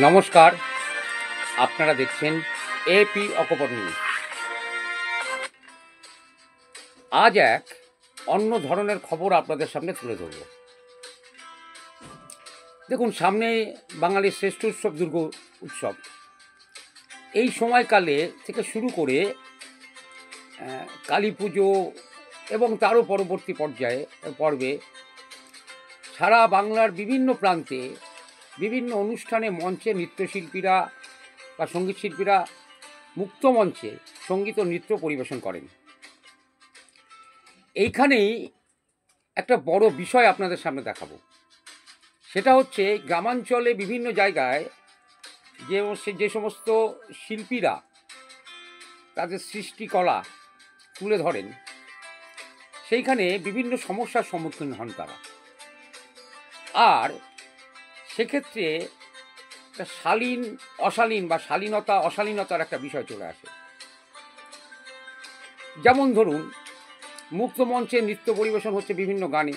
নমস্কার, আপনারা দেখছেন এপি অকপট নিউজ। আজ এক অন্য ধরনের খবর আপনাদের সামনে তুলে ধরব। দেখুন, সামনে বাঙালির শ্রেষ্ঠ উৎসব দুর্গ উৎসব। এই সময়কালে থেকে শুরু করে কালী পুজো এবং তারও পরবর্তী পর্বে সারা বাংলার বিভিন্ন প্রান্তে বিভিন্ন অনুষ্ঠানে মঞ্চে নৃত্যশিল্পীরা বা সঙ্গীত শিল্পীরা মুক্ত মঞ্চে সঙ্গীত ও নৃত্য পরিবেশন করেন। এইখানেই একটা বড় বিষয় আপনাদের সামনে দেখাবো। সেটা হচ্ছে গ্রামাঞ্চলে বিভিন্ন জায়গায় যে সমস্ত শিল্পীরা তাদের সৃষ্টিকলা তুলে ধরেন, সেইখানে বিভিন্ন সমস্যার সম্মুখীন হন তারা। আর সেক্ষেত্রে শালীন অশালীন বা শালীনতা অশালীনতার একটা বিষয় চলে আসে। যেমন ধরুন, মুক্ত মঞ্চে নৃত্য পরিবেশন হচ্ছে বিভিন্ন গানে,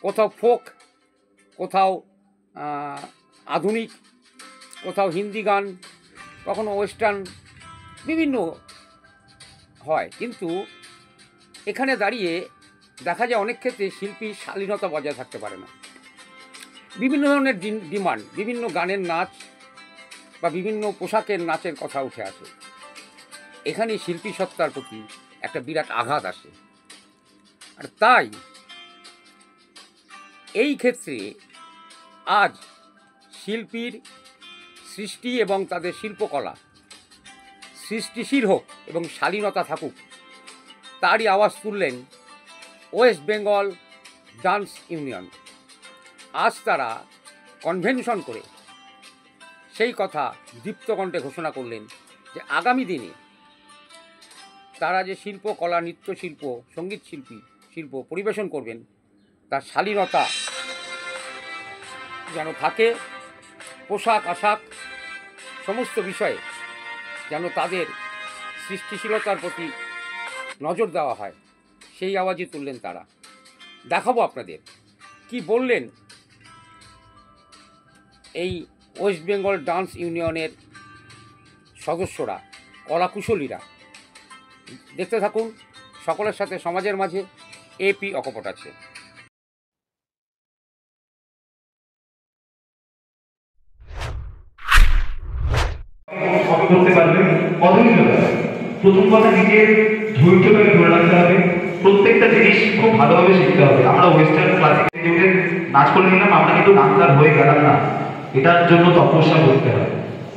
কোথাও ফোক, কোথাও আধুনিক, কোথাও হিন্দি গান, কখনো ওয়েস্টার্ন, বিভিন্ন হয়। কিন্তু এখানে দাঁড়িয়ে দেখা যায় অনেক ক্ষেত্রে শিল্পীর শালীনতা বজায় থাকতে পারে না। বিভিন্ন ধরনের ডিমান্ড, বিভিন্ন গানের নাচ বা বিভিন্ন পোশাকের নাচের কথা উঠে আসে। এখানে শিল্পী সত্তার প্রতি একটা বিরাট আঘাত আসে। আর তাই এই ক্ষেত্রে আজ শিল্পীর সৃষ্টি এবং তাদের শিল্পকলা সৃষ্টিশীল হোক এবং শালীনতা থাকুক, তারই আওয়াজ তুললেন ওয়েস্ট বেঙ্গল ডান্স ইউনিয়ন। আজ তারা কনভেনশন করে সেই কথা দীপ্তকণ্ঠে ঘোষণা করলেন যে আগামী দিনে তারা যে শিল্পকলা, নৃত্যশিল্প, সঙ্গীত শিল্প পরিবেশন করবেন, তার শালীনতা যেন থাকে, পোশাক আশাক সমস্ত বিষয়ে যেন তাদের সৃষ্টিশীলতার প্রতি নজর দেওয়া হয়, সেই আওয়াজই তুললেন তারা। দেখাবো আপনাদের কি বললেন এই ওয়েস্ট বেঙ্গল ডান্স ইউনিয়নের সদস্যরা, কলাকুশলীরা। দেখতে থাকুন। সকলের সাথে সমাজের মাঝে এপি অকপট আছে। করতে পারবে অধৈর্যতা। প্রথম কথা, নিজের ধৈর্যটাকে ধরে রাখতে হবে। প্রত্যেকটা জিনিস খুব ভালোভাবে শিখতে হবে। আমরা ওয়েস্টার্ন ক্লাসিক্যাল নাচ করে নিলাম, আমরা কিন্তু ডান্সার হয়ে গেলাম না। এটার জন্য তপস্যা করতে হবে।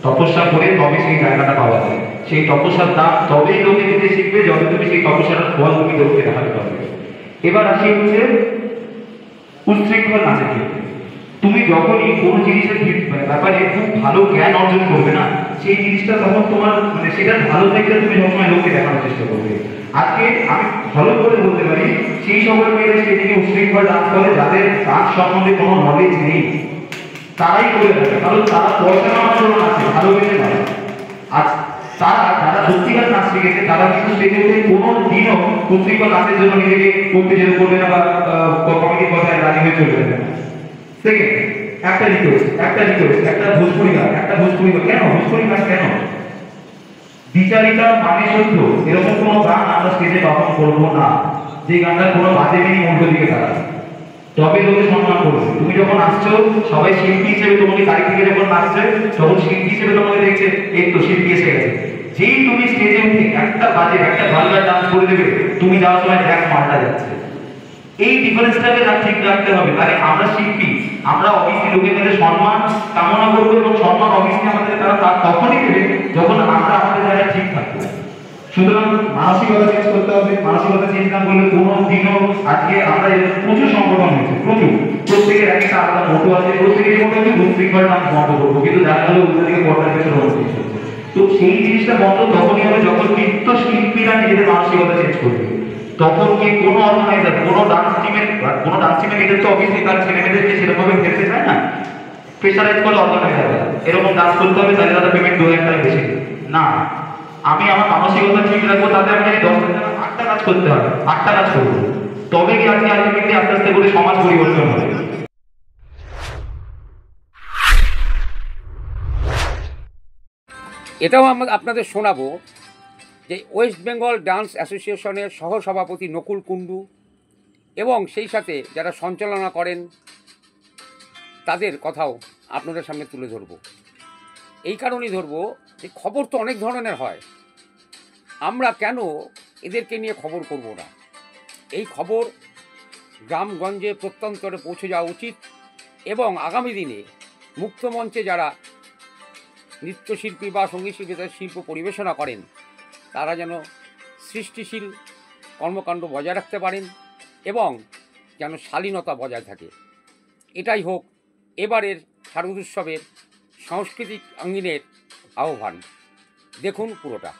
তপস্যা করে তবে সেই জায়গাটা পাওয়া যায়। সেই তপস্যার দাম তবেই লোকে দিতে শিখবে যবে তুমি সেই তপস্যাটার ফল তুমি লোককে দেখাতে পারবে। এবার আসি হচ্ছে উচ্ছৃঙ্খল নাচের ক্ষেত্রে। তুমি যখনই কোনো জিনিসের ব্যাপারে খুব ভালো জ্ঞান অর্জন করবে না, সেই জিনিসটা তখন তোমার সেটা ভালো দেখলে তুমি সবসময় লোককে দেখানোর চেষ্টা করবে। আজকে আমি ভালো করে বলতে পারি, সেই সকল মেয়েরা সেদিকে উচ্ছৃঙ্খল ডান্স করে যাদের ডান্স সম্বন্ধে কোনো নলেজ নেই, তারাই করে থাকে। কারণ তারা পয়সা নেওয়ার জন্য নাচে, ভালোবেসে নয়। আর তারা যারা সত্যিকার নাচ শিখেছে, তারা কিন্তু স্টেজে কোনো দিনও উচ্ছৃঙ্খল নাচের জন্য নিজেকে করতে যেতে করবে না বা কমিটির কথায় রাজি হয়ে চলবে না। সেকেন্ড, একটা রিকোয়েস্ট, একটা ভোজপুরি গান কেন ভোজপুরি গান কেন? বিচারিতা মানে সত্য, এরকম কোনো গান আমরা স্টেজে পারফর্ম করবো না যে গানটা কোনো বাজে মিনি উল্টো দিকে দাঁড়ায়। তবে লোকে সম্মান করবে। তুমি যখন আসছো, সবাই শিল্পী হিসেবে তোমাকে গাড়ি থেকে যখন নাচছে, তখন শিল্পী হিসেবে তোমাকে দেখছে, এই তো শিল্পী এসে গেছে। যেই তুমি স্টেজে উঠে একটা ভালগার ডান্স করে দেবে, তুমি যাওয়ার সময় এক মালটা যাচ্ছে। এই ডিফারেন্সটাকে ঠিক রাখতে হবে। তাহলে আমরা শিল্পী, আমরা অবশ্যই লোকের কাছে সম্মান কামনা করবো, এবং সম্মান অবশ্যই আমাদের তারা তখনই দেবে যখন আমরা আমাদের জায়গায় ঠিক থাকবো। সুতরাং মানসিকতা চেঞ্জ করতে হবে। মানসিকতা চেঞ্জ না করলে কোনো দিনও, আজকে আমরা প্রচুর সংগঠন হয়েছে, প্রত্যেকের একটা আলাদা মোটো আছে, প্রত্যেকের মোটো হচ্ছে উচ্ছৃঙ্খল ডান্স বন্ধ করবো, কিন্তু দেখা গেল ওদের দিকে পর্দার পেছনে হচ্ছে। তো সেই জিনিসটা বন্ধ তখনই হবে যখন নৃত্য শিল্পীরা নিজেদের মানসিকতা চেঞ্জ করবে। তখন কি কোনো অর্গানাইজার, কোনো ডান্স টিমের লিডার তো অবশ্যই তার ছেলেমেয়েদেরকে সেরকমভাবে ফেলতে চায় না। প্রেশারাইজ করে অর্গানাইজার এরকম ডান্স করতে হবে, তাহলে তাদের পেমেন্ট 2,000 টাকা বেশি না। আমি আমার মানসিকতা ঠিক রাখবো, তাতে আমি যদি 10টা কাজ করতে হবে, 8টা কাজ করবো, তবে কি আজকে আলটিমেটলি আস্তে আস্তে করে সমাজ পরিবর্তন হবে। এটাও আপনাদের শোনাবো যে ওয়েস্ট বেঙ্গল ডান্স অ্যাসোসিয়েশনের সহসভাপতি নকুল কুণ্ডু এবং সেই সাথে যারা সঞ্চালনা করেন তাদের কথাও আপনাদের সামনে তুলে ধরব। এই কারণেই ধরব যে খবর তো অনেক ধরনের হয়, আমরা কেন এদেরকে নিয়ে খবর করব না? এই খবর গ্রামগঞ্জে প্রত্যন্তরে পৌঁছে যাওয়া উচিত এবং আগামী দিনে মুক্তমঞ্চে যারা নৃত্যশিল্পী বা সঙ্গীতশিল্পী তাদের শিল্প পরিবেশনা করেন তারা যেন সৃষ্টিশীল কর্মকাণ্ড বজায় রাখতে পারেন এবং যেন শালীনতা বজায় থাকে। এটাই হোক এবারের শারদোৎসবের সাংস্কৃতিক আঙ্গিনের আহ্বান। দেখুন পুরোটা।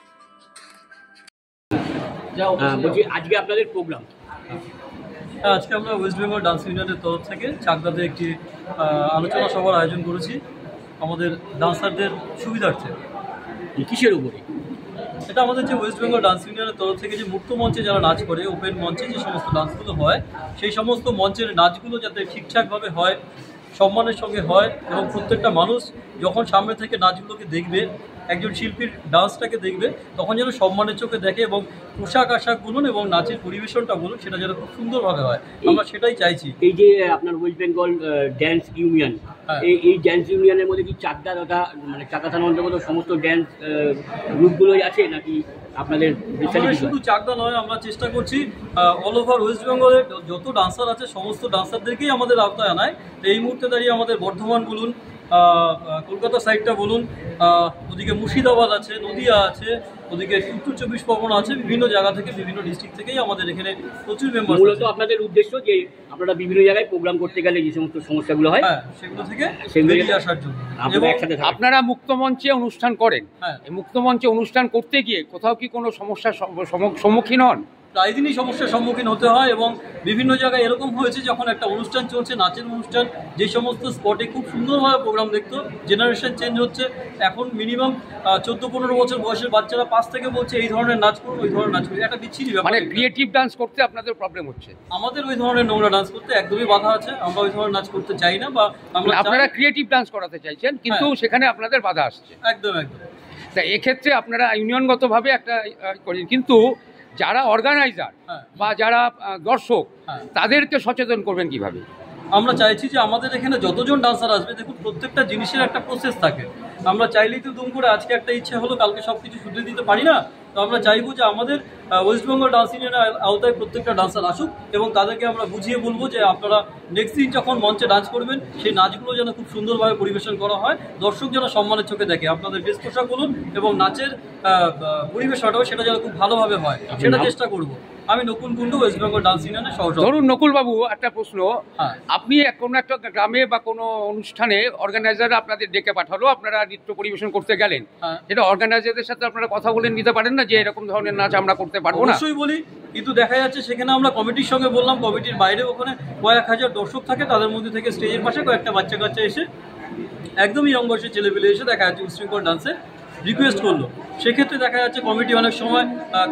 বলছি আজকে আপনাদের প্রোগ্রাম? আজকে আমরা ওয়েস্ট বেঙ্গল ডান্স ইউনিয়নের তরফ থেকে চাকদাতে একটি আলোচনা সভার আয়োজন করেছি আমাদের ডান্সারদের সুবিধার্থে। কিসের উপরে? এটা আমাদের যে ওয়েস্ট বেঙ্গল ডান্স ইউনিয়নের তরফ থেকে যে মুক্ত মঞ্চে যারা নাচ করে, ওপেন মঞ্চে যে সমস্ত ডান্সগুলো হয়, সেই সমস্ত মঞ্চের নাচগুলো যাতে ঠিকঠাকভাবে হয়, সম্মানের সঙ্গে হয় এবং প্রত্যেকটা মানুষ যখন সামনে থেকে নাচগুলোকে দেখবে, একজন শিল্পীর ডান্সটাকে দেখবে, তখন যেন সম্মানের চোখে দেখে এবং পোশাক আশাক বলুন এবং নাচের পরিবেশনটা বলুন সেটা যেন খুব সুন্দরভাবে হয়, আমরা সেটাই চাইছি। এই যে আপনার ওয়েস্ট বেঙ্গল ড্যান্স ইউনিয়ন, এই ড্যান্স ইউনিয়নের মধ্যে কি চাকদা তথা মানে চাকদা থানার অন্তর্গত সমস্ত ড্যান্স গ্রুপগুলোই আছে নাকি আপনাদের? শুধু চাকদা নয়, আমরা চেষ্টা করছি অল ওভার ওয়েস্ট বেঙ্গলের যত ডান্সার আছে সমস্ত ডান্সারদেরকেই আমাদের আওতায় আনায়। এই মুহূর্তে দাঁড়িয়ে আমাদের বর্ধমান বলুন, কলকাতা সাইডটা বলুন, ওদিকে মুর্শিদাবাদ আছে, নদিয়া আছে, ওদিকে উত্তর 24 পরগনা আছে, বিভিন্ন জায়গা থেকে বিভিন্ন ডিস্ট্রিক্ট থেকেই আমাদের এখানে প্রচুর মেম্বার। মূলত আপনাদের উদ্দেশ্য যে আপনারা বিভিন্ন জায়গায় প্রোগ্রাম করতে গেলে যে সমস্ত সমস্যাগুলো হয় সেগুলো থেকে বেরিয়ে আসার জন্য একসাথে আপনারা মুক্তমঞ্চে অনুষ্ঠান করেন। এই মুক্তমঞ্চে অনুষ্ঠান করতে গিয়ে কোথাও কি কোনো সমস্যার সম্মুখীন হন? প্রায় দিনই সমস্যার সম্মুখীন হতে হয় এবং বিভিন্ন জায়গায় এরকম হয়েছে যখন একটা অনুষ্ঠান চলছে, নাচের অনুষ্ঠান, যে সমস্ত স্পটে খুব সুন্দরভাবে প্রোগ্রাম দেখতো, জেনারেশন চেঞ্জ হচ্ছে, এখন মিনিমাম 14-15 বছর বয়সের বাচ্চারা পাশ থেকে বলছে এই ধরনের নাচ করুন, ওই ধরনের নাচ করুন। একটা বিচ্ছিরি ব্যাপার। মানে ক্রিয়েটিভ ডান্স করতে আপনাদের প্রবলেম হচ্ছে? আমাদের ওই ধরনের নোংরা ডান্স করতে একদমই বাধা আছে, আমরা ওই ধরনের নাচ করতে চাই না। বা আপনারা ক্রিয়েটিভ ডান্স করাতে চাইছেন কিন্তু সেখানে আপনাদের বাধা আসছে। একদম একদম। তা এক্ষেত্রে আপনারা ইউনিয়নগতভাবে একটা করেন, কিন্তু যারা অর্গানাইজার বা যারা দর্শক তাদেরকে সচেতন করবেন কিভাবে? আমরা চাইছি যে আমাদের এখানে যতজন ডান্সার আসবে, দেখুন প্রত্যেকটা জিনিসের একটা প্রসেস থাকে। আমরা চাইলেই তো দুম করে আজকে একটা ইচ্ছে হলো কালকে সব কিছু শুধরে দিতে পারি না। তো আমরা চাইবো যে আমাদের ওয়েস্ট বেঙ্গল ডান্স ইউনিয়নের আওতায় প্রত্যেকটা ডান্সার আসুক এবং তাদেরকে আমরা বুঝিয়ে বলবো যে আপনারা নেক্সট দিন যখন মঞ্চে ডান্স করবেন সেই নাচগুলো যেন খুব সুন্দরভাবে পরিবেশন করা হয়, দর্শক যেন সম্মানের চোখে দেখে। আপনাদের ড্রেস পোশাক বলুন এবং নাচের পরিবেশনটাও সেটা যেন খুব ভালোভাবে হয়, সেটা চেষ্টা করবো। আমি নকুল কুণ্ডু, ওয়েস্ট বেঙ্গল ডান্স ইউনিয়নের সহসভাপতি। ধরুন নকুলবাবু, একটা প্রশ্ন, আপনি কোনো একটা গ্রামে বা কোনো অনুষ্ঠানে অর্গানাইজাররা আপনাদের ডেকে পাঠালো, আপনারা নৃত্য পরিবেশন করতে গেলেন, এটা অর্গানাইজারদের সাথে আপনারা কথা বলে নিতে পারেন না যে এরকম ধরনের নাচ আমরা করতে পারবো না? অবশ্যই বলি, কিন্তু দেখা যাচ্ছে সেখানে আমরা কমিটির সঙ্গে বললাম, কমিটির বাইরে ওখানে কয়েক হাজার দর্শক থাকে, তাদের মধ্যে থেকে স্টেজের পাশে কয়েকটা বাচ্চা কাচ্চা এসে, একদমই ইয়ং বয়সের ছেলেপেলে এসে দেখা যাচ্ছে উশৃঙ্খল ডান্সে রিকোয়েস্ট করলো। সেক্ষেত্রে দেখা যাচ্ছে কমিটি অনেক সময়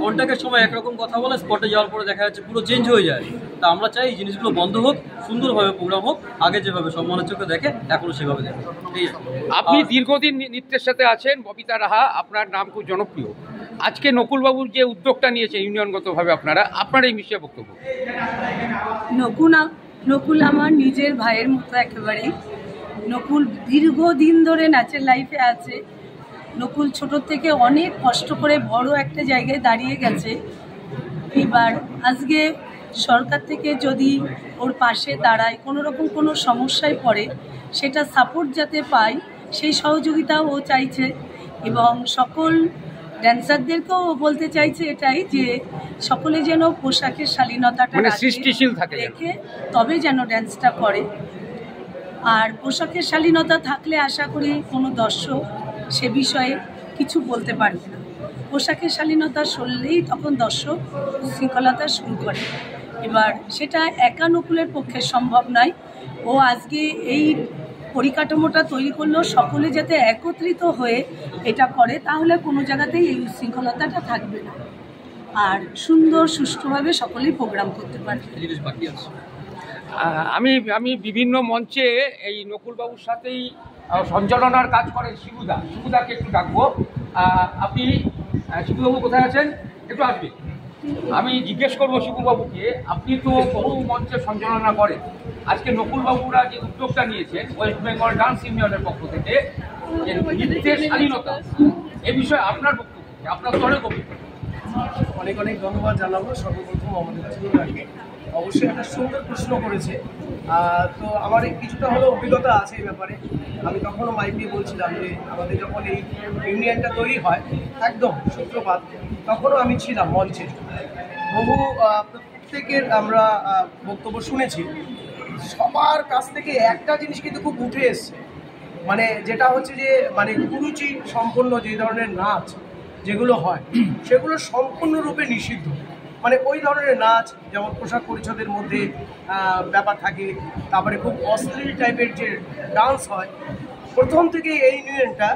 কন্ট্যাক্টের সময় একরকম কথা বলে, স্পটে যাওয়ার পরে দেখা যাচ্ছে পুরো চেঞ্জ হয়ে যায়। তা আমরা চাই এই জিনিসগুলো বন্ধ হোক, সুন্দরভাবে প্রোগ্রাম হোক, আগে যেভাবে সম্মানের চোখে দেখে এখনও সেভাবে দেখে। আপনি দীর্ঘদিন নৃত্যের সাথে আছেন, ববিতা রাহা আপনার নাম খুব জনপ্রিয়। আজকে নকুলবাবুর যে উদ্যোগটা নিয়েছে ইউনিয়নগতভাবে আপনার এই বিষয়ে বক্তব্য? নকুল আমার নিজের ভাইয়ের মতো একেবারেই। নকুল দীর্ঘদিন ধরে নাচের লাইফে আছে। নকুল ছোট থেকে অনেক কষ্ট করে বড় একটা জায়গায় দাঁড়িয়ে গেছে। এবার আজকে সরকার থেকে যদি ওর পাশে দাঁড়ায়, কোনো রকম কোনো সমস্যায় পড়ে, সেটা সাপোর্ট যাতে পায় সেই সহযোগিতাও ও চাইছে। এবং সকল ড্যান্সারদেরকেও বলতে চাইছে এটাই যে সকলে যেন পোশাকের শালীনতাটা সৃষ্টিশীল থাকে, রেখে তবে যেন ড্যান্সটা করে। আর পোশাকের শালীনতা থাকলে আশা করি কোনো দর্শক সে বিষয়ে কিছু বলতে পারবে না। পোশাকের শালীনতা সরলেই তখন দর্শক শৃঙ্খলতা শুরু করে। এবার সেটা একা নকুলের পক্ষে সম্ভব নয়। ও আজকে এই পরিকাঠামোটা তৈরি করলেও সকলে যাতে একত্রিত হয়ে এটা করে, তাহলে কোনো জায়গাতেই এই উশৃঙ্খলতাটা থাকবে না আর সুন্দর সুষ্ঠুভাবে সকলেই প্রোগ্রাম করতে পারবে। আমি বিভিন্ন মঞ্চে এই নকুলবাবুর সাথেই সঞ্চালনার কাজ করেন শিবুদাকে একটু ডাকবো। আপনি শিবুবাবু কোথায় আছেন? একটু আসবেন। আমি জিজ্ঞেস করবো শিবুবাবুকে, আপনি তো বহু মঞ্চে সঞ্চালনা করেন, আজকে নকুলবাবুরা যে উদ্যোগটা নিয়েছেন ওয়েস্ট বেঙ্গল ডান্স ইউনিয়নের পক্ষ থেকে যে নৃত্যের শালীনতা, এ বিষয়ে আপনার বক্তব্য, আপনার স্তরে কবিতা। অনেক অনেক ধন্যবাদ জানাবো সর্বপ্রথম আমাদের চিত্রটাকে। অবশ্যই একটা সুন্দর প্রশ্ন করেছে। তো আমার কিছুটা হলেও অভিজ্ঞতা আছে এই ব্যাপারে। আমি তখনও মাইক দিয়ে বলছিলাম যে আমাদের যখন এই ইউনিয়নটা তৈরি হয় একদম সূত্রপাত, তখনও আমি ছিলাম মঞ্চে। বহু প্রত্যেকের আমরা বক্তব্য শুনেছি, সবার কাছ থেকে একটা জিনিস কিন্তু খুব উঠে এসছে, মানে যেটা হচ্ছে যে মানে কুরুচি সম্পন্ন যে ধরনের নাচ যেগুলো হয় সেগুলো সম্পূর্ণরূপে নিষিদ্ধ। মানে ওই ধরনের নাচ, যেমন পোশাক পরিচ্ছদের মধ্যে ব্যাপার থাকে, তারপরে খুব অশ্লীল টাইপের যে ডান্স হয়, প্রথম থেকে এই ইউনিয়নটা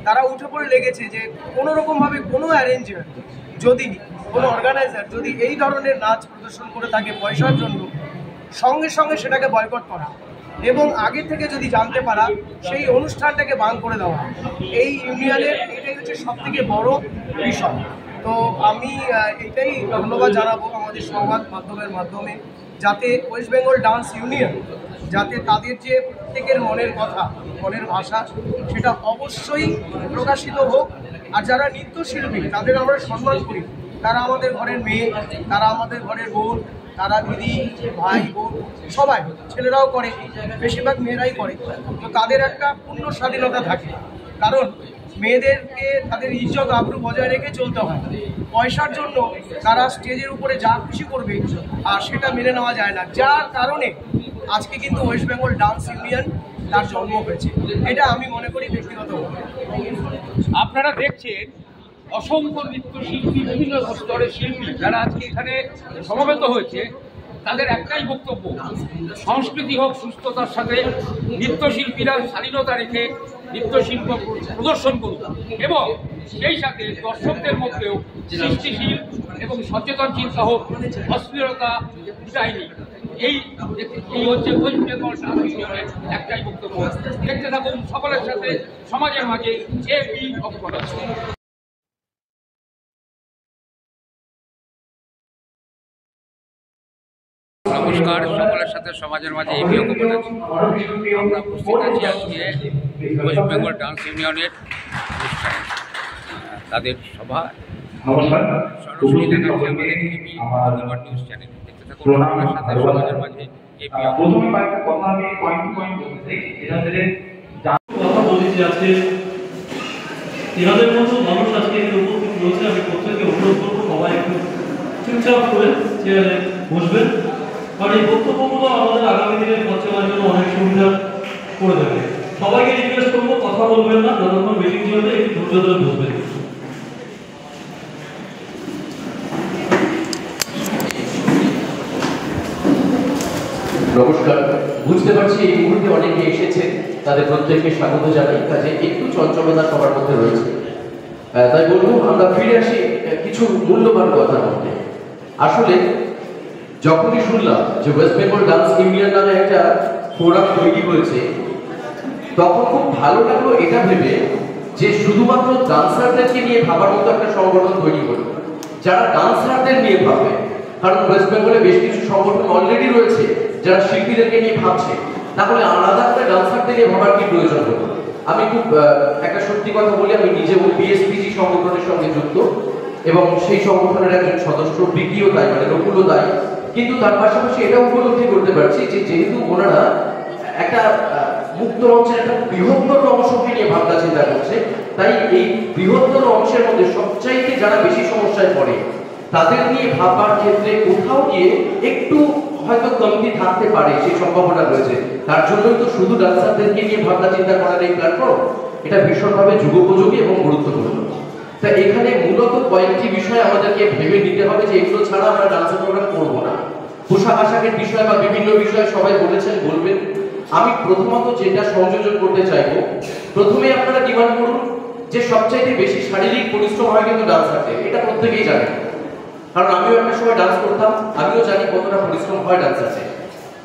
তারা উঠে পড়ে লেগেছে যে কোনো রকমভাবে কোনো অ্যারেঞ্জার যদি কোনো অর্গানাইজার যদি এই ধরনের নাচ প্রদর্শন করে থাকে পয়সার জন্য, সঙ্গে সঙ্গে সেটাকে বয়কট করা এবং আগে থেকে যদি জানতে পারা সেই অনুষ্ঠানটাকে বান করে দেওয়া। এই ইউনিয়নের এটাই হচ্ছে সবথেকে বড় বিষয়। তো আমি এটাই ধন্যবাদ জানাবো আমাদের সংবাদ মাধ্যমের মাধ্যমে, যাতে ওয়েস্ট বেঙ্গল ডান্স ইউনিয়ন যাতে তাদের যে প্রত্যেকের মনের কথা, মনের ভাষা, সেটা অবশ্যই প্রকাশিত হোক। আর যারা নৃত্যশিল্পী তাদের আমরা সম্মান করি, তারা আমাদের ঘরের মেয়ে, তারা আমাদের ঘরের বোন, তারা দিদি, ভাই, বোন সবাই, ছেলেরাও করে, বেশিরভাগ মেয়েরাই করে। তো তাদের একটা পূর্ণ স্বাধীনতা থাকে, কারণ মেয়েদেরকে তাদের ইজ্জত আবরু বজায় রেখে চলতে হয়। পয়সার জন্য তারা স্টেজের উপরে যা খুশি করবে আর সেটা মেনে নেওয়া যায় না, যার কারণে আজকে কিন্তু ওয়েস্ট বেঙ্গল ডান্স ইউনিয়ন তার জন্ম হয়েছে। এটা আমি মনে করি ব্যক্তিগতভাবে। আপনারা দেখছেন অসংখ্য নৃত্যশিল্পী, বিভিন্ন স্তরের শিল্পী যারা আজকে এখানে সমবেত হয়েছে, তাদের একটাই বক্তব্য, সংস্কৃতি হোক সুস্থতার সাথে, নৃত্যশিল্পীরা শালীনতা রেখে নৃত্যশিল্প প্রদর্শন করুন এবং সেই সাথে দর্শকদের মধ্যেও সৃষ্টিশীল এবং সচেতন চিন্তা হোক, অশ্লীলতা চাইনি। এই হচ্ছে ওয়েস্ট বেঙ্গল ডান্স ইউনিয়নের একটাই বক্তব্য। দেখতে থাকুন সকলের সাথে সমাজের মাঝে এবি অপকরণ। নমস্কার, সকলের সাথে সমাজের মাঝে এবি অপকরণ আছি। আমরা উপস্থিত আছি আজকে ওয়েস্ট বেঙ্গল ডান্স ইউনিয়নের অনুষ্ঠানে, তাদের সভা সরাসরি দেখাচ্ছে আমাদের এবি অপকরণ নিউজ চ্যানেল। দেখতে থাকুন সকলের সাথে সমাজের মাঝে এবি অপকরণ। কথা বলেছি আজকে এনাদের মতো মানুষ আজকে এখানে উপস্থিত রয়েছে। আমি প্রত্যেককে অনুরোধ করবো সবাই একটু চুপচাপ করে চেয়ারে বসবেন, কারণ এই বক্তব্যগুলো আমাদের আগামী দিনে পৌঁছাবার জন্য অনেক সুবিধা করে দেবে। সবাইকে রিকোয়েস্ট করবো কথা বলবেন না, যতক্ষণ মিটিং চলবে একটু ধৈর্য ধরে বসবেন। নমস্কার, বুঝতে পারছি এই মুহূর্তে অনেকে এসেছে, তাদের প্রত্যেককে স্বাগত জানাই। কাজে একটু চঞ্চলতা সবার মধ্যে রয়েছে, তাই বলবো আমরা ফিরে আসি কিছু মূল্যবান কথা বলতে। আসলে যখনই শুনলাম যে ওয়েস্ট বেঙ্গল ডান্স ইউনিয়ন নামে একটা ফোরাম তৈরি হয়েছে, তখন খুব ভালো লাগলো এটা ভেবে যে শুধুমাত্র ডান্সারদেরকে নিয়ে ভাবার মতো একটা সংগঠন তৈরি হলো, যারা ডান্সারদের নিয়ে ভাববে। কারণ ওয়েস্ট বেঙ্গলে বেশ কিছু সংগঠন অলরেডি রয়েছে যারা শিল্পীদেরকে নিয়ে ভাবছে, তাহলে আলাদা করে ডান্সারদের নিয়ে ভাবার কি প্রয়োজন হলো। আমি খুব একটা সত্যি কথা বলি, আমি নিজে বিএসপিজি সংগঠনের সঙ্গে যুক্ত এবং সেই সংগঠনের একজন সদস্য, বিকিও তাই, মানে নকুলও তাই। কিন্তু তার পাশাপাশি এটা উপলব্ধি করতে পারছি যে যেহেতু ওনারা একটা মুক্ত মঞ্চের একটা বৃহত্তর অংশকে নিয়ে ভাবনা চিন্তা করছে, তাই এই বৃহত্তর অংশের মধ্যে সবচাইতে যারা বেশি সমস্যায় পড়ে তাদের নিয়ে ভাববার ক্ষেত্রে কোথাও গিয়ে একটু হয়তো কমতি থাকতে পারে, সেই সম্ভাবনা রয়েছে। তার জন্যই তো শুধু ডান্সারদেরকে নিয়ে ভাবনা চিন্তা করার এই প্ল্যাটফর্ম, এটা ভীষণভাবে যুগোপযোগী এবং গুরুত্বপূর্ণ। তা এখানে মূলত কয়েকটি বিষয় আমাদেরকে ভেবে নিতে হবে যে এগুলো ছাড়া আমরা ডান্সের প্রোগ্রাম করবো না। পোশাক আশাকের বিষয় বা বিভিন্ন বিষয়ে সবাই বলেছেন, বলবেন। আমি প্রথমত যেটা সংযোজন করতে চাইবো, প্রথমে আপনারা ডিমান্ড করুন যে সবচাইতে বেশি শারীরিক পরিশ্রম হয় কিন্তু ডান্সারদের, এটা প্রত্যেকেই জানেন। কারণ আমিও একটা সময় ডান্স করতাম, আমিও জানি কতটা পরিশ্রম হয় ডান্সার্সে।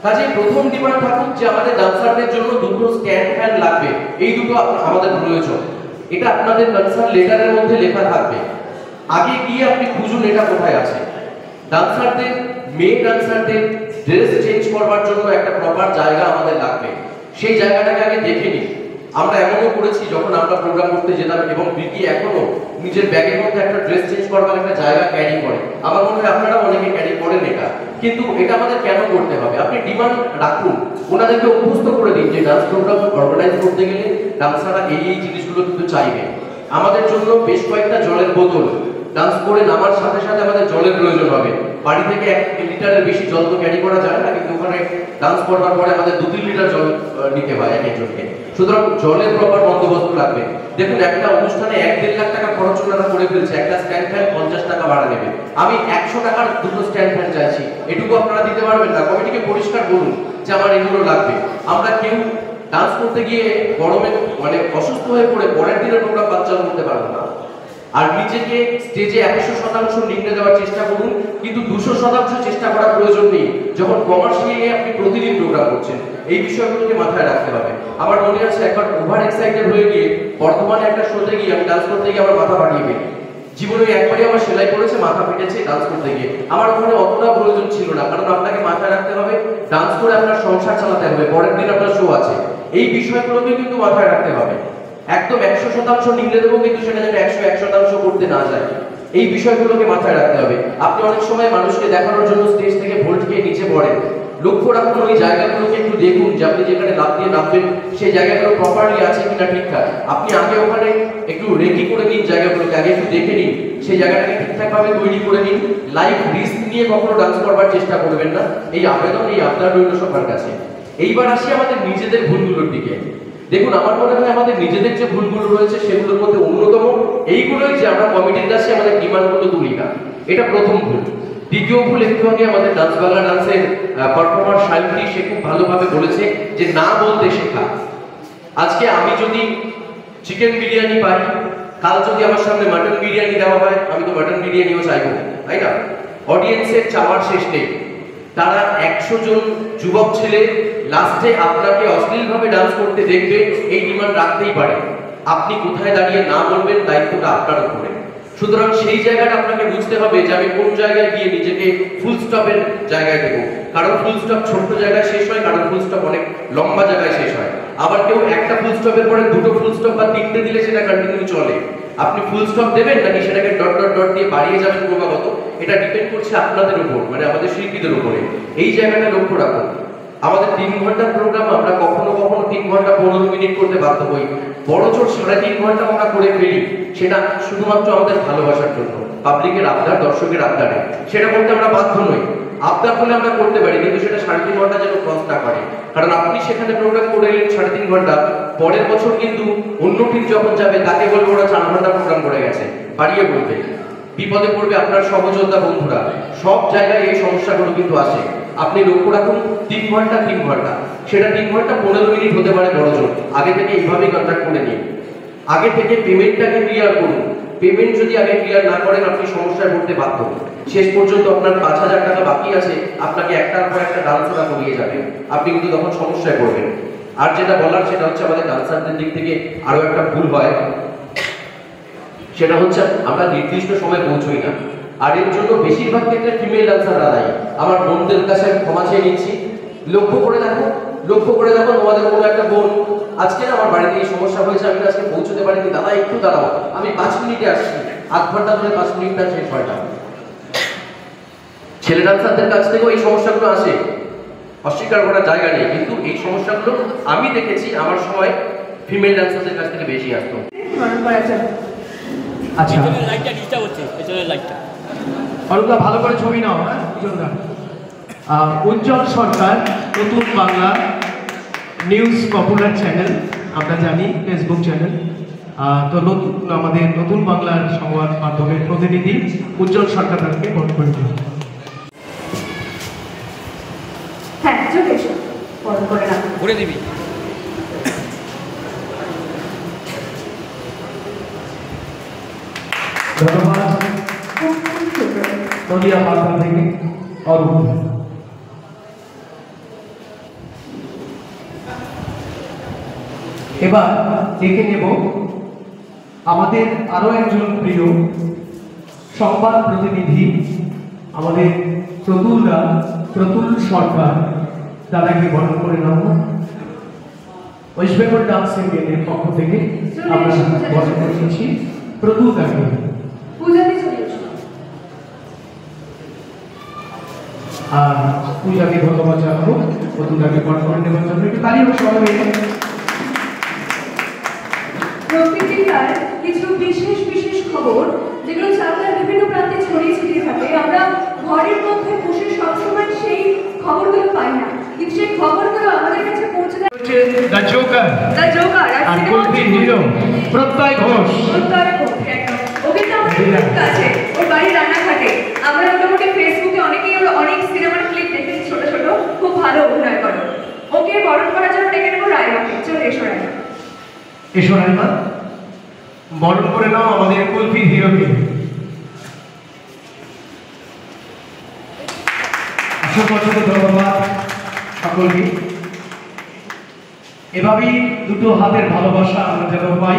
কাজে প্রথম ডিমান্ড থাকুক যে আমাদের ডান্সারদের জন্য দুটো স্ট্যান্ড ফ্যান লাগবে, এই দুটো আমাদের প্রয়োজন। এটা আপনাদের কনসার্ন লেটারের মধ্যে লেখা থাকবে। আগে গিয়ে আপনি খুঁজুন এটা কোথায় আছে। ডান্সারদের, মেয়ে ডান্সারদের ড্রেস চেঞ্জ করবার জন্য একটা প্রপার জায়গা আমাদের লাগবে, সেই জায়গাটাকে আগে দেখে নিন। আমরা এমনও করেছি যখন আমরা প্রোগ্রাম করতে যেতাম, এবং বিকি এখনো নিজের ব্যাগের মধ্যে একটা ড্রেস চেঞ্জ করবার একটা জায়গা ক্যারি করে। আমার মনে হয় আপনারা অনেকে ক্যারি করেন এটা, কিন্তু এটা আমাদের কেন করতে হবে? আপনি ডিমান্ড রাখুন, ওনাদেরকে অভ্যস্ত করে দিন যে ডান্স প্রোগ্রাম অর্গানাইজ করতে গেলে ডান্সাররা এই জিনিসগুলো কিন্তু চাইবে। আমাদের জন্য বেশ কয়েকটা জলের বোতল, ডান্স করে নামার সাথে সাথে আমাদের জলের প্রয়োজন হবে। বাড়ি থেকে 1 লিটারের বেশি জল তো ক্যারি করা যায় না, কিন্তু ওখানে ডান্স করবার পরে আমাদের 2-3 লিটার জল নিতে হয় এক একজনকে। সুতরাং জলের প্রপার বন্দোবস্ত লাগবে। দেখুন, একটা অনুষ্ঠানে 1-1.5 লাখ টাকা খরচ ওনারা করে ফেলছে, একটা স্ট্যান্ড ফ্যান 50 টাকা ভাড়া নেবে। আমি 100 টাকার দুটো স্ট্যান্ড ফ্যান চাইছি, এটুকু আপনারা দিতে পারবেন না? কমিটিকে পরিষ্কার বলুন যে আমার এগুলো লাগবে। আমরা কেউ ডান্স করতে গিয়ে গরমে মানে অসুস্থ হয়ে পড়ে পরের দিনের প্রোগ্রাম বাচ্চা করতে পারবো না। আর নিজেকে স্টেজে 100% নিংড়ে দেওয়ার চেষ্টা করুন, কিন্তু 200% চেষ্টা করার প্রয়োজন নেই যখন কমার্শিয়ালি আপনি প্রতিদিন প্রোগ্রাম করছেন। এই বিষয়গুলোকে মাথায় রাখতে হবে। আমার মনে আছে একবার ওভার এক্সাইটেড হয়ে গিয়ে বর্তমানে একটা শোতে গিয়ে আমি ডান্স করতে গিয়ে আমার মাথা ফাটিয়ে ফেলি। জীবনে একবারই আমার সেলাই করেছে, মাথা ফেটেছে ডান্স করতে গিয়ে। আমার ওখানে অতটা প্রয়োজন ছিল না, কারণ আপনাকে মাথায় রাখতে হবে ডান্স করে আপনার সংসার চালাতে হবে, পরের দিন আপনার শো আছে। এই বিষয়গুলোকে কিন্তু মাথায় রাখতে হবে। একদম 100% নিংড়ে দেবো, কিন্তু সেটা যেন 100% করতে না যায়, এই বিষয়গুলোকে মাথায় রাখতে হবে। আপনি অনেক সময় মানুষকে দেখানোর জন্য স্টেজ থেকে ভোল্ট খেয়ে নিচে পড়েন। লক্ষ্য রাখুন ওই জায়গাগুলোকে একটু দেখুন যে আপনি যেখানে লাফ দিয়ে নামবেন সেই জায়গাগুলো প্রপারলি আছে কিনা ঠিকঠাক। আপনি আগে ওখানে একটু রেডি করে নিন, জায়গাগুলোকে আগে একটু দেখে নিন, সেই জায়গাটাকে ঠিকঠাকভাবে তৈরি করে নিন। লাইভ রিস্ক নিয়ে কখনো ডান্স করবার চেষ্টা করবেন না, এই আবেদন, এই আপনার রইল সবার কাছে। এইবার আসি আমাদের নিজেদের ভুলগুলোর দিকে। দেখুন, আমার মনে হয় আমাদের নিজেদের যে ভুলগুলো রয়েছে সেগুলোর মধ্যে অন্যতম এইগুলোই যে আমরা কমিটির কাছে আমাদের ডিমান্ডগুলো তুলি না, এটা প্রথম ভুল। দ্বিতীয় ভুল, একটু আগে আমাদের ডান্স বাংলা ডান্সের পারফর্মার সায়ন্তী, সে খুব ভালোভাবে বলেছে যে না বলতে শেখা। আজকে আমি যদি চিকেন বিরিয়ানি পাই, কাল যদি আমার সামনে মাটন বিরিয়ানি দেওয়া হয়, আমি তো মাটন বিরিয়ানিও চাইবো, তাই না? অডিয়েন্সের চাওয়ার শেষ নেই। তারা 100 জন যুবক ছেলে লাস্টে আপনাকে অশ্লীলভাবে ডান্স করতে দেখবে, এই ডিমান্ড রাখতেই পারে। আপনি কোথায় দাঁড়িয়ে না বলবেন দায়িত্বটা আপনার উপরে। সুতরাং সেই জায়গাটা আপনাকে বুঝতে হবে যে আমি কোন জায়গায় গিয়ে নিজেকে ফুল স্টপের জায়গায় দেবো। কারণ ফুল স্টপ ছোট্ট জায়গায় শেষ হয়, কারণ ফুল স্টপ অনেক লম্বা জায়গায় শেষ হয়। আবার কেউ একটা ফুল স্টপের পরে 2টো ফুল স্টপ বা 3টে দিলে সেটা কন্টিনিউ চলে। আপনি ফুল স্টপ দেবেন নাকি সেটাকে ডট ডট ডট দিয়ে বাড়িয়ে যাবেন ক্রমাগত, এটা ডিপেন্ড করছে আপনাদের উপর, মানে আমাদের শিল্পীদের উপরে। এই জায়গাটা লক্ষ্য রাখুন। আমাদের 3 ঘন্টার প্রোগ্রাম আমরা কখনো কখনো 3 ঘন্টা 15 মিনিট করতে বাধ্য হই, বড় জোর 3.5 ঘন্টা আমরা করে ফেলি। সেটা শুধুমাত্র আমাদের ভালোবাসার জন্য, পাবলিকের আবদার, দর্শকের আবদারে। সেটা করতে আমরা বাধ্য নই। আবদার হলে আমরা করতে পারি, কিন্তু সেটা 3.5 ঘন্টা যেন ক্রস না করে। কারণ আপনি সেখানে প্রোগ্রাম করে এলেন 3.5 ঘন্টা, পরের বছর কিন্তু অন্য টিম যখন যাবে তাকে বলবো ওরা 4 ঘন্টা প্রোগ্রাম করে গেছে, বাড়িয়ে বলবে। বিপদে পড়বে আপনার সহযোদ্ধা বন্ধুরা। সব জায়গায় এই সমস্যাগুলো কিন্তু আসে। আপনি লক্ষ্য রাখুন 3 ঘন্টা 3 ঘন্টা, সেটা 3 ঘন্টা 15 মিনিট হতে পারে বড় জোর। আগে থেকে এইভাবেই কন্ট্যাক্ট করে নিন। আগে থেকে পেমেন্টটাকে ক্লিয়ার করুন। পেমেন্ট যদি আগে ক্লিয়ার না করেন আপনি সমস্যায় পড়তে বাধ্য। শেষ পর্যন্ত আপনার 5,000 টাকা বাকি আছে, আপনাকে একটার পর একটা ডান্স ওরা করিয়ে যাবে, আপনি কিন্তু তখন সমস্যায় পড়বেন। আর যেটা বলার সেটা হচ্ছে আমাদের ডান্সারদের দিক থেকে আরো একটা ভুল হয়, সেটা হচ্ছে আমরা নির্দিষ্ট সময় পৌঁছই না। আর এর জন্য বেশিরভাগ ক্ষেত্রে ফিমেল ডান্সাররা দায়ী। আমার বোনদের কাছে আমি ক্ষমা চেয়ে নিচ্ছি। লক্ষ্য করে দেখো তোমাদের কোনো একটা বোন আজকে না আমার বাড়িতে এই সমস্যা হয়েছে, আমি আজকে পৌঁছতে পারিনি, দাদা একটু দাঁড়াও, আমি 5 মিনিটে আসছি। 8 ঘন্টা ধরে 5 মিনিটটা শেষ হয় না। ছেলে ডান্সারদের কাছ থেকেও এই সমস্যাগুলো আসে, অস্বীকার করার জায়গা নেই, কিন্তু এই সমস্যাগুলো আমি দেখেছি আমার সময় ফিমেল ডান্সারদের কাছ থেকে বেশি আসতো। আচ্ছা, লাইটটা ডিস্টার্ব হচ্ছে, পেছনের লাইটটা। অরূপদা ভালো করে ছবি নাও। উজ্জ্বল সরকার, নতুন বাংলা নিউজ পপুলার চ্যানেল, আমরা জানি ফেসবুক চ্যানেল। তো আমাদের নতুন বাংলার সংবাদ মাধ্যমের প্রতিনিধি উজ্জ্বল সরকার তাকে ভোট করে দিন। হ্যাঁ, চলে এসো, ফোন করে রাখো, করে দিবি। ধন্যবাদ। নদিয়া মালদা থেকে অরূপ। এবার ডেকে নেব আমাদের আরো একজন প্রিয় সংবাদ প্রতিনিধি, আমাদের প্রতুল সরকার, দাদাকে বরণ করে নেব। ওয়েস্ট বেঙ্গল ডান্স ইউনিয়নের পক্ষ থেকে আমরা বরণ করে নিচ্ছি প্রতুল দাকে। আর পূজাকে ধন্যবাদ জানাবো প্রতুলদাকে বরণ করে নেবার জন্য। একটু তালি হোক সবাই মিলে। প্রকৃতির কিছু বিশেষ বিশেষ খবর যেগুলো চারটার বিভিন্ন প্রান্তে ছড়িয়ে ছিটিয়ে থাকে, আমরা ঘরের মধ্যে বসে সবসময় সেই খবরগুলো পাই না, কিন্তু সেই খবরগুলো আমাদের কাছে পৌঁছে যায়। দ্য জোকার আর কুলফি হিরো প্রত্যয় ঘোষ। একদম ওকে তো আমাদের খুব কাছে, ওর বাড়ি রান্নাঘাটে। আমরা মোটামুটি ফেসবুকে অনেকেই ওর অনেক সিনেমার ক্লিপ দেখেছি, ছোট ছোট, খুব ভালো অভিনয় করে। ওকে বরণ করার জন্য ডেকে নেবো রায়মাকে। চলে এসো রায়মা। এসো রায়মা, বরণ করে নাও আমাদের কুলফি হিরোকে। অসংখ্য ধন্যবাদ সকলকে। এভাবেই দুটো হাতের ভালোবাসা আমরা যেন পাই।